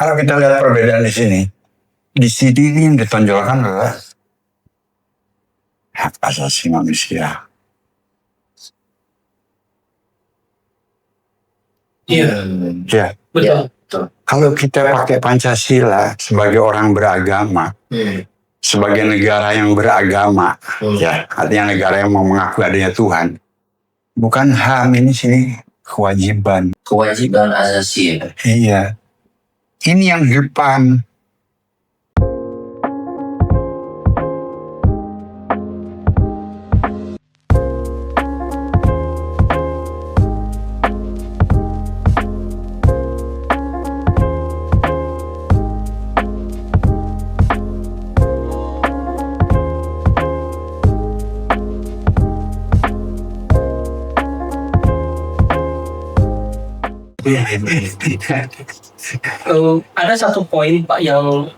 Kalau kita lihat perbedaan di sini yang ditonjolkan adalah hak asasi manusia. Iya. Ya. Betul. Kalau kita pakai Pancasila sebagai orang beragama, sebagai negara yang beragama, ya, artinya negara yang mau mengakui adanya Tuhan, bukan HAM ini sini kewajiban. Kewajiban asasi. Iya. Ini yang depan. Ada satu poin Pak yang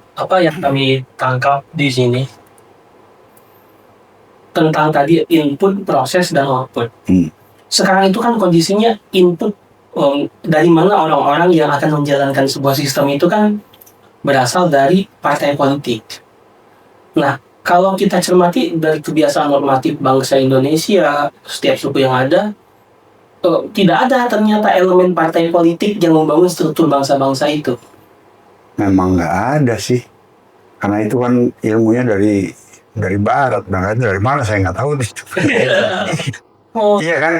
kami tangkap di sini tentang tadi input, proses dan output. Sekarang itu kan kondisinya input dari mana orang-orang yang akan menjalankan sebuah sistem itu kan berasal dari partai politik. Nah, kalau kita cermati dari kebiasaan normatif bangsa Indonesia, setiap suku yang ada, tidak ada ternyata elemen partai politik yang membangun struktur bangsa-bangsa itu. Memang nggak ada sih, karena itu kan ilmunya dari barat, dari mana saya nggak tahu. Iya kan.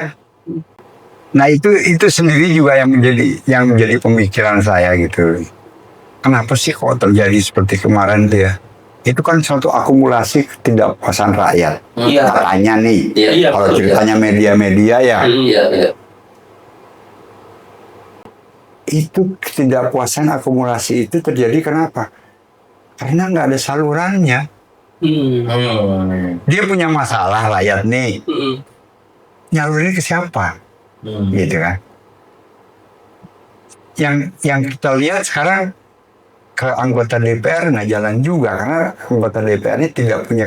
Nah itu sendiri juga yang menjadi pemikiran saya gitu. Kenapa sih kok terjadi seperti kemarin tuh ya? Itu kan suatu akumulasi ketidakpuasan rakyat. Iya. Katanya nih, Iya, kalau ceritanya media-media ya. Iya. Itu ketidakpuasan akumulasi itu terjadi kenapa? Karena nggak ada salurannya. Dia punya masalah rakyat nih. Nyalurin ke siapa? Gitu kan. Yang kita lihat sekarang ke anggota DPR nggak jalan juga karena anggota DPR ini tidak punya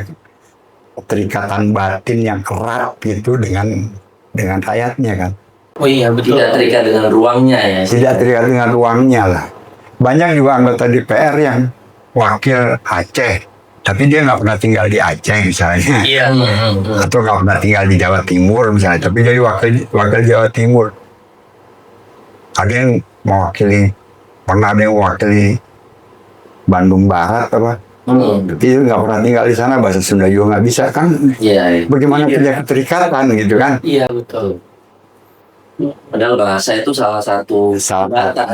keterikatan batin yang erat gitu dengan rakyatnya kan. Oh iya betul. Tidak terikat dengan ruangnya ya. Tidak terikat dengan ruangnya lah. Banyak juga anggota DPR yang wakil Aceh, tapi dia nggak pernah tinggal di Aceh misalnya. Iya. Atau nggak pernah tinggal di Jawa Timur misalnya, tapi jadi wakil Jawa Timur. Ada yang mewakili, pernah ada yang mewakili Bandung Barat apa. Tapi nggak pernah tinggal di sana, bahasa Sunda juga nggak bisa kan. Iya. Bagaimana punya keterikatan gitu kan. Iya betul. Padahal bahasa itu salah satu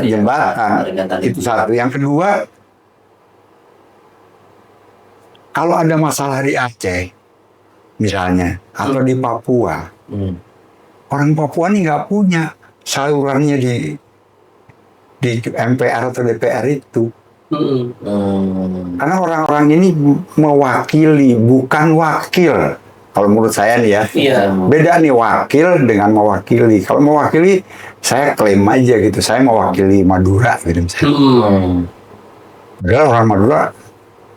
jembatan. Itu satu. Yang kedua, kalau ada masalah di Aceh misalnya atau di Papua, orang Papua ini nggak punya salurannya di MPR atau DPR itu. Karena orang-orang ini mewakili, bukan wakil. Kalau menurut saya nih ya, beda nih wakil dengan mewakili. Kalau mewakili, saya klaim aja gitu, saya mewakili Madura gitu misalnya. Padahal orang Madura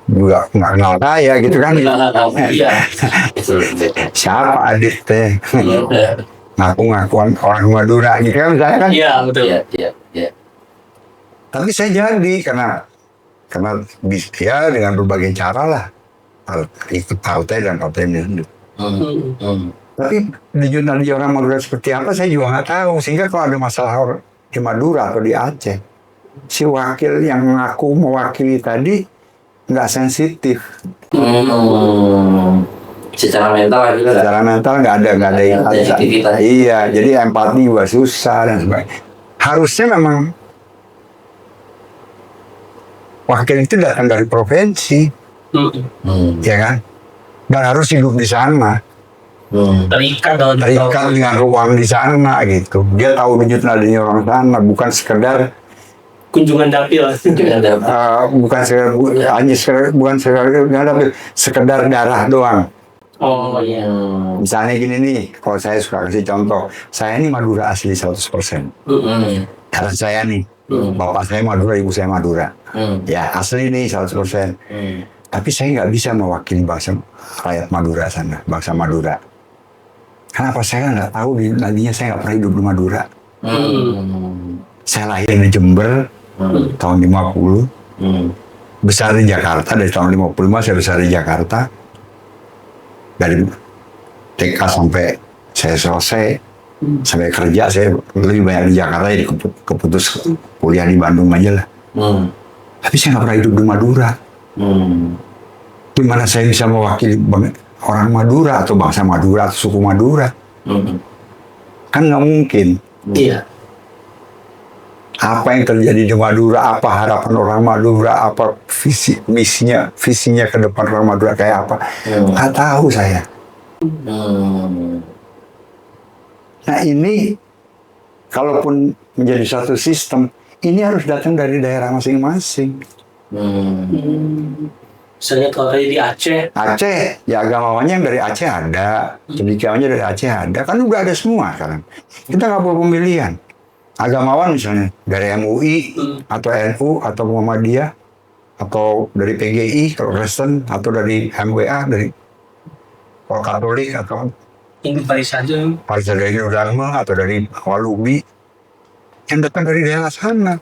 juga nggak kenal saya gitu kan. Siapa Adit teh? Ngaku-ngakuan orang Madura gitu kan misalnya kan. Iya betul. Iya. Tapi saya jadi karena dia dengan berbagai cara lah ikut partai dan partai ini. Tapi di orang Madura seperti apa saya juga nggak tahu, sehingga kalau ada masalah di Madura atau di Aceh, si wakil yang mengaku mewakili tadi nggak sensitif. Secara mental nggak ada yang iya, jadi empati juga susah dan sebagainya. Harusnya memang wakil itu datang dari provinsi, ya kan? Dan harus hidup di sana, terikat dengan ruang di sana gitu. Dia tahu wujud nadanya orang sana, bukan sekedar kunjungan dapil. Sekedar darah doang. Oh iya. Misalnya gini nih, kalau saya suka kasih contoh, saya ini Madura asli 100%. Karena saya nih, bapak saya Madura, ibu saya Madura. Ya asli nih 100%. Tapi saya nggak bisa mewakili bangsa rakyat Madura sana, bangsa Madura. Kenapa? Saya nggak tahu, nadinya saya nggak pernah hidup di Madura. Saya lahir di Jember, tahun 50. Hmm. Besar di Jakarta, dari tahun 55 saya besar di Jakarta. Dari TK sampai saya selesai, sampai kerja saya lebih banyak di Jakarta, jadi keputus kuliah di Bandung aja lah. Tapi saya nggak pernah hidup di Madura. Gimana saya bisa mewakili orang Madura atau bangsa Madura atau suku Madura? Kan nggak mungkin. Iya. Apa yang terjadi di Madura, apa harapan orang Madura, apa visinya ke depan orang Madura kayak apa, nggak tahu saya. Nah ini, kalaupun menjadi satu sistem, ini harus datang dari daerah masing-masing. Misalnya kalau tadi di Aceh. Aceh, ya agamawannya yang dari Aceh ada, cendekiawannya dari Aceh ada, kan udah ada semua sekarang. Kita nggak perlu pemilihan. Agamawan misalnya dari MUI atau NU atau Muhammadiyah atau dari PGI kalau Kristen atau dari MWA dari Katolik atau Ini saja. Partai Dharma atau dari Walubi yang datang dari daerah sana,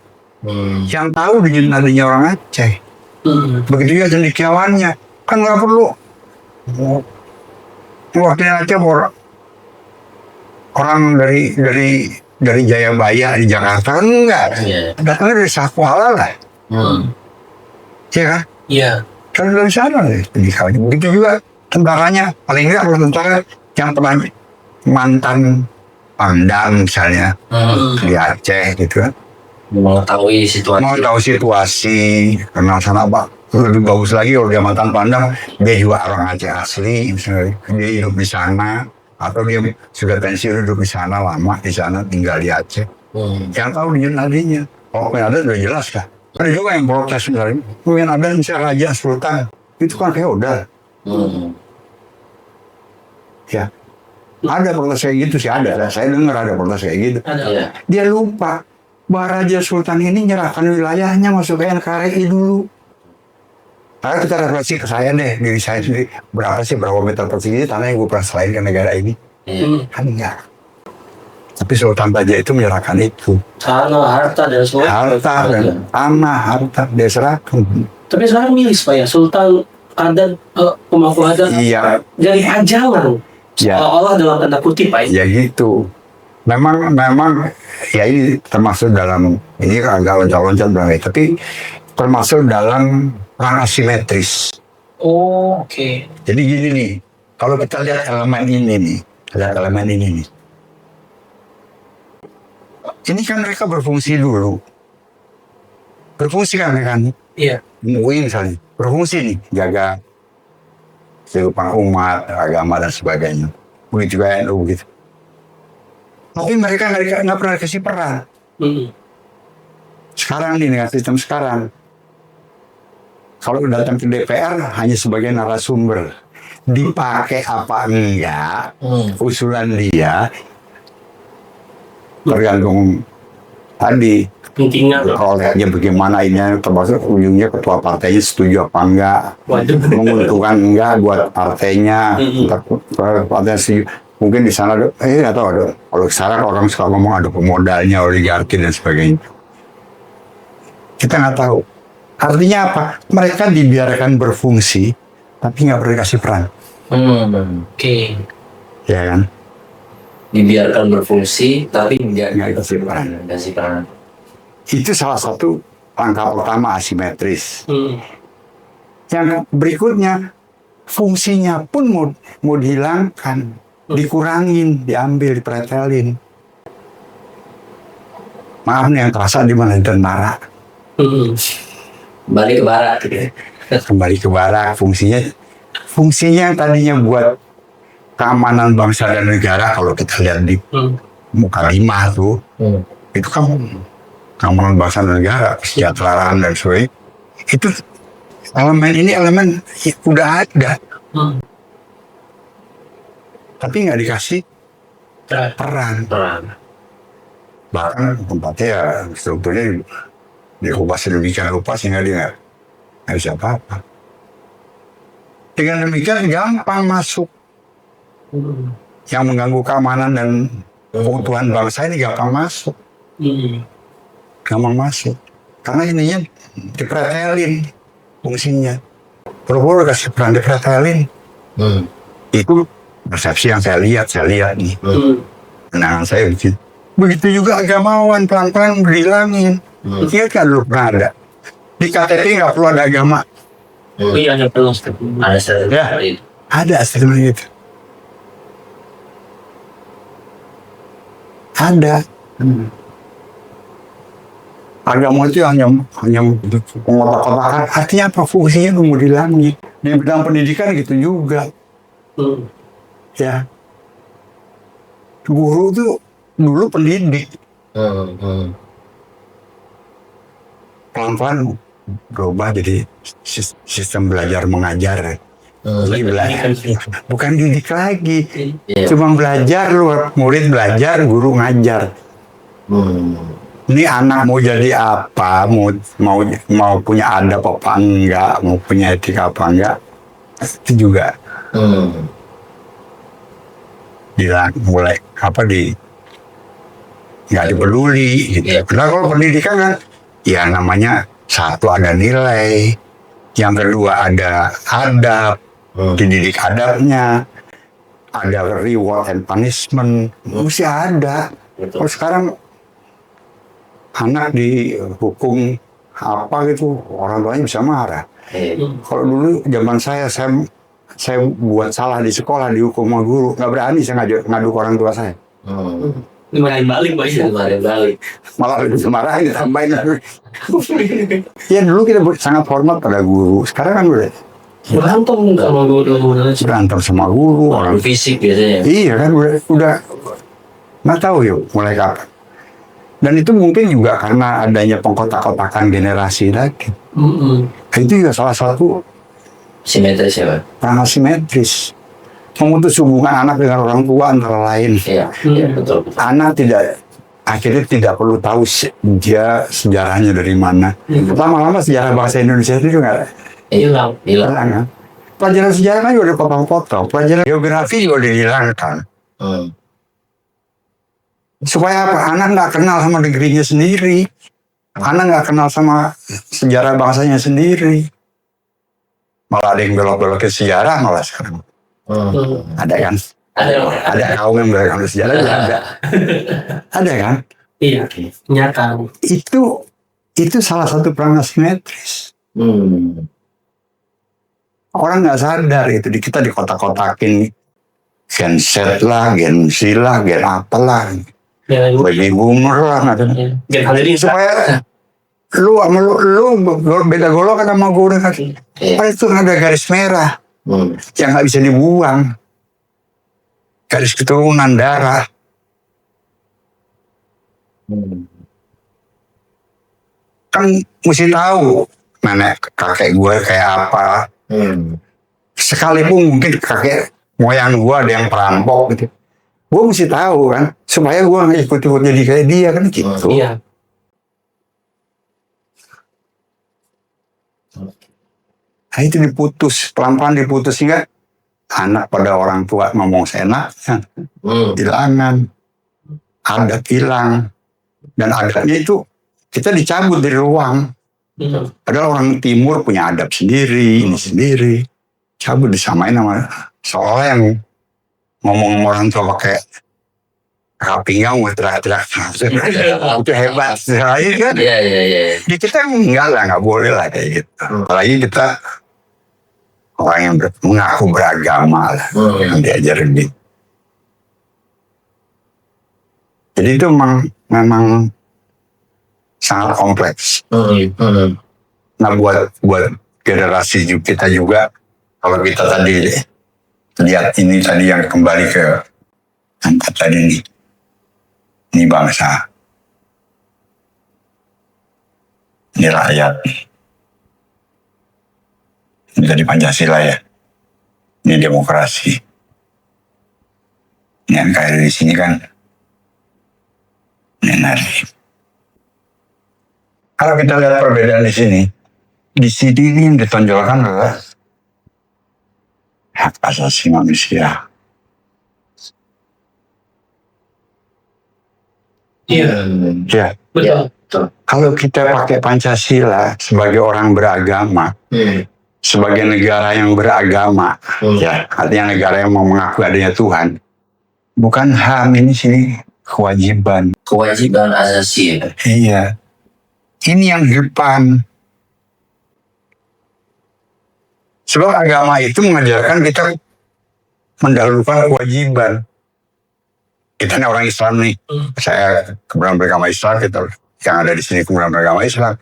yang tahu nadinya orang Aceh. Begitu juga cendekiawannya, kan nggak perlu waktu Aceh orang dari Jayabaya di Jakarta, enggak. Datangnya dari Sakwala lah. Iya kan? Iya. Kan dari sana deh. Begitu juga tentaranya, paling enggak kalau tentara yang pernah mantan Pangdam misalnya di Aceh gitu kan. Mengetahui situasi. Mau tahu situasi, kenal sana Pak. Lebih bagus lagi kalau dia mantan Pangdam, dia juga orang Aceh asli, misalnya dia hidup di sana. Atau dia sudah pensiun hidup di sana lama di sana tinggal di Aceh, yang tahu nadinya. Kalau Queen Adat udah jelas kan. Ada juga yang protes misalnya Queen Adat misalnya Raja Sultan itu kan feodal. Ya ada protes kayak gitu sih, ada. Saya dengar ada protes kayak gitu. Ada. Dia lupa bahwa Raja Sultan ini nyerahkan wilayahnya masuk ke NKRI dulu. Karena kita refleksi ke saya deh, diri saya sendiri. Berapa meter persegi tanah yang gue pernah selain ke negara ini? Kan enggak. Tapi Sultan Baja itu menyerahkan itu. Tanah, harta, dan semua. Harta, dan tanah, harta, dia serahkan. Tapi sekarang miris Pak ya, Sultan Adat, pemangku adat. Iya. Jadi pajangan. Ya. Seolah-olah dalam tanda kutip Pak ya. Ya gitu. Memang ya ini termasuk dalam, ini agak loncat-loncat banget. Tapi termasuk dalam perang asimetris. Oh, oke. Jadi gini nih, kalau kita lihat elemen ini nih, ini kan mereka berfungsi dulu. Berfungsi kan mereka nih. Iya. MUI misalnya, berfungsi nih, jaga kehidupan umat, agama dan sebagainya. Begitu juga NU gitu. Tapi mereka nggak pernah kasih peran. Sekarang nih dengan sistem sekarang, kalau datang ke DPR hanya sebagai narasumber, dipakai apa enggak, usulan dia tergantung tadi. Kepentingan. Kalau lihatnya bagaimana ini, termasuk ujungnya ketua partainya setuju apa enggak, menguntungkan enggak buat partainya, partainya setuju. Mungkin di sana nggak tahu ada. Kalau sekarang orang suka ngomong ada pemodalnya, oligarki dan sebagainya. Kita nggak tahu. Artinya apa? Mereka dibiarkan berfungsi, tapi nggak pernah dikasih peran. Oke. Ya kan? Dibiarkan berfungsi, tapi nggak dikasih peran. Dikasih peran. Itu salah satu langkah pertama asimetris. Yang berikutnya, fungsinya pun mau dihilangkan, dikurangin, diambil, dipretelin. Maaf nih yang terasa di mana tentara. Balik ke barat gitu ya. Kembali ke barat, fungsinya yang tadinya buat keamanan bangsa dan negara, kalau kita lihat di muka 5 tuh, itu kan keamanan bangsa dan negara, kesejahteraan dan sebagainya. Itu elemen udah ada, tapi nggak dikasih peran. Bahkan tempatnya ya strukturnya dikubah sedemikian rupa sehingga dia nggak bisa apa-apa. Dengan demikian gampang masuk. Yang mengganggu keamanan dan keutuhan bangsa ini gampang masuk. Gampang masuk. Karena ininya dipretelin fungsinya. Boro-boro kasih peran dipretelin. Itu persepsi yang saya lihat nih. Pandangan saya begitu. Begitu juga agamawan pelan-pelan berhilangin. Ingat kan dulu pernah ada di KTP nggak perlu ada agama. Iya, ada perlu. Ada statement Ya. seperti itu. Ada statement gitu. Ada. Agama itu hanya pengotak-kotakan. Artinya apa fungsinya nunggu di langit. Di bidang pendidikan gitu juga. Ya. Guru tuh dulu pendidik. Pelan-pelan berubah jadi sistem belajar mengajar. Jadi belajar. Bukan didik lagi. Iya. Cuma belajar, murid belajar, guru ngajar. Ini anak mau jadi apa, mau punya adab apa enggak, mau punya etika apa enggak, itu juga mulai nggak dipeduli gitu. Karena kalau pendidikan kan, ya namanya satu ada nilai, yang kedua ada adab, dididik adabnya, ada reward and punishment, mesti ada. Kalau sekarang anak dihukum apa gitu, orang tuanya bisa marah. Kalau dulu zaman saya buat salah di sekolah dihukum sama guru, nggak berani saya ngadu ke orang tua saya. Dimarahin balik, Pak. Dimarahin balik. Malah lebih dimarahin, ditambahin. Ya dulu kita sangat hormat pada guru, sekarang kan Berantem sama guru. berantem sama guru, orang Fisik biasanya. iya kan udah nggak tahu yuk mulai kapan. Dan itu mungkin juga karena adanya pengkotak-kotakan generasi lagi. Itu juga salah satu Simetris ya, Pak? sangat simetris. Memutus hubungan anak dengan orang tua antara lain. Iya, betul. Anak akhirnya tidak perlu tahu dia sejarahnya dari mana. Lama-lama sejarah bangsa Indonesia itu juga Hilang. kan? Pelajaran sejarah kan juga dipotong-potong. Pelajaran geografi juga dihilangkan. Supaya apa? Anak nggak kenal sama negerinya sendiri. Anak nggak kenal sama sejarah bangsanya sendiri. Malah ada yang belok-belok ke sejarah malah sekarang. Ada kan? Ada kaum yang belok ke sejarah juga ada. Ada kan? Iya, nyata. Itu salah satu perang asimetris. Orang nggak sadar itu kita dikotak-kotakin Gen Z lah, Gen Z lah, Gen apalah, baby boomer lah, supaya lu sama lu beda golongan sama gue kan. Padahal itu ada garis merah yang nggak bisa dibuang, garis keturunan darah. Kan mesti tahu nenek kakek gue kayak apa. Sekalipun mungkin kakek moyang gue ada yang perampok gitu, gue mesti tahu kan supaya gue nggak ikut-ikut jadi kayak dia kan gitu. Iya. Nah itu diputus pelan-pelan diputus sehingga anak pada orang tua ngomong seenaknya, hilangan, adat hilang, dan adatnya itu kita dicabut dari ruang. Padahal orang timur punya adab sendiri, ini sendiri. Cabut disamain sama seolah yang ngomong orang tua pakai rapinggang, teriak-teriak. Itu hebat. Lain kan? Iya. Di kita enggak lah, nggak boleh lah kayak gitu. Apalagi kita orang yang mengaku beragama lah, yang diajarin gitu. Jadi itu memang sangat kompleks. Nah buat generasi kita juga, kalau kita tadi lihat ini tadi yang kembali ke angkat tadi ini bangsa, ini rakyat, ini tadi Pancasila ya, ini demokrasi. Ini NKRI di sini kan, ini NRI. Kalau kita lihat perbedaan di sini ini yang ditonjolkan adalah hak asasi manusia. Iya. Ya, Betul. Betul. Kalau kita pakai Pancasila sebagai orang beragama, sebagai negara yang beragama, ya artinya negara yang mau mengaku adanya Tuhan, bukan HAM ini sini kewajiban. Kewajiban asasi ya. Iya, ini yang depan. Sebab agama itu mengajarkan kita mendahulukan kewajiban. Kita ini orang Islam nih, saya kemudian beragama Islam, kita yang ada di sini kemudian beragama Islam.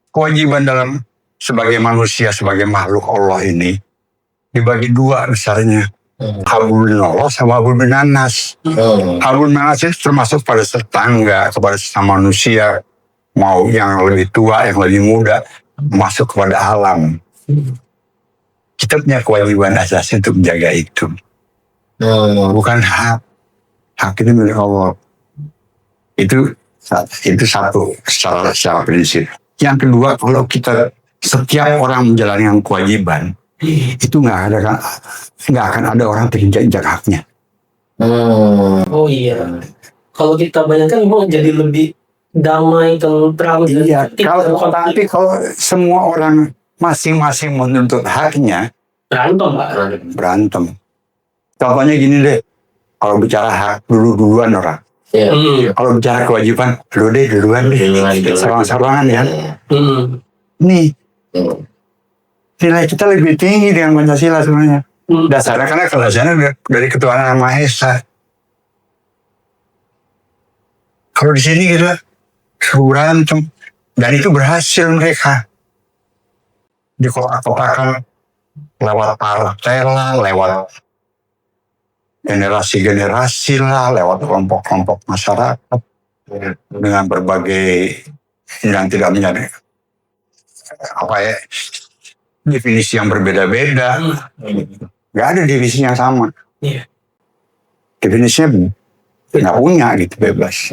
Kewajiban dalam sebagai manusia, sebagai makhluk Allah ini dibagi dua besarnya. Hablum minallah sama hablum minannas. Hablum minannas itu termasuk pada tetangga, kepada sesama manusia, mau yang lebih tua, yang lebih muda, masuk kepada alam. Kita punya kewajiban asasi untuk menjaga itu. Bukan hak. Hak itu milik Allah. Itu satu secara prinsip. Yang kedua, kalau kita setiap orang menjalankan kewajiban, itu nggak akan ada orang terinjak-injak haknya. Oh iya. Kalau kita bayangkan memang jadi lebih damai, tentram. Iya. Kalau semua orang masing-masing menuntut haknya, berantem. Contohnya gini deh, kalau bicara hak duluan orang. Kalau bicara kewajiban, duluan deh. Sarang-sarangan ya. Nih, nilai kita lebih tinggi dengan Pancasila sebenarnya. Dasarnya karena dasarnya dari ketuhanan Yang Maha Esa. Kalau di sini kita berantem, dan itu berhasil mereka dikotak-kotakan lewat partai lah, lewat generasi-generasi lah, lewat kelompok-kelompok masyarakat dengan berbagai yang tidak menjadi definisi yang berbeda-beda. Gak ada definisi yang sama. Definisinya nggak punya gitu, bebas.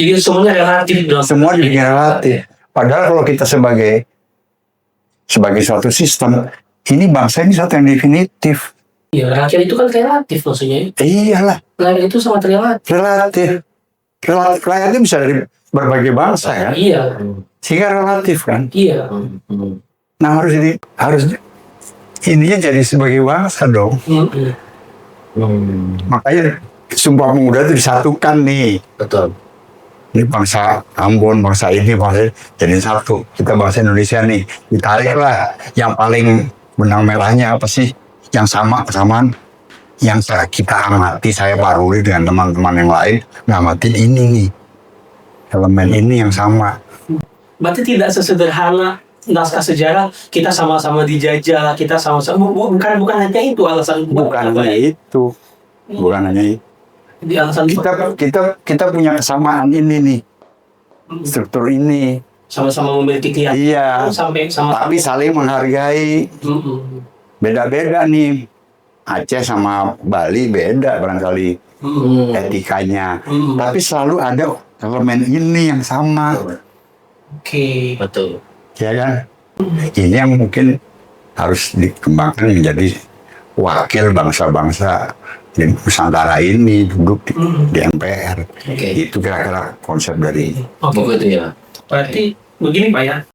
Jadi semuanya relatif. Semua dibikin relatif. Padahal kalau kita sebagai suatu sistem, ini bangsa ini satu yang definitif. Iya, rakyat itu kan relatif maksudnya. Iyalah. Rakyat itu sangat relatif. Rakyat itu bisa dari berbagai bangsa kan. Iya. Sehingga relatif kan. Iya. Nah harus ininya jadi sebagai bangsa dong. Makanya Sumpah Pemuda itu disatukan nih. Betul. Ini bangsa Ambon, bangsa ini jadi satu. Kita bangsa Indonesia nih, ditariklah yang paling benang merahnya apa sih? Yang sama-samaan, yang kita amati, saya Paruli dengan teman-teman yang lain, ngamatin ini nih. Elemen ini yang sama. Berarti tidak sesederhana naskah sejarah, kita sama-sama dijajah, kita sama-sama, bukan hanya itu alasan. Bukan hanya itu. Di alasan kita punya kesamaan ini nih, struktur ini, sama-sama memiliki keyakinan, iya, sampai sama-sama, tapi saling menghargai. Beda-beda nih, Aceh sama Bali beda barangkali etikanya, tapi selalu ada elemen ini yang sama. Oke. Betul. Ya kan, ini yang mungkin harus dikembangkan menjadi wakil bangsa-bangsa di Nusantara ini duduk di MPR. Itu kira-kira konsep dari Begitu ya. Berarti begini Pak ya,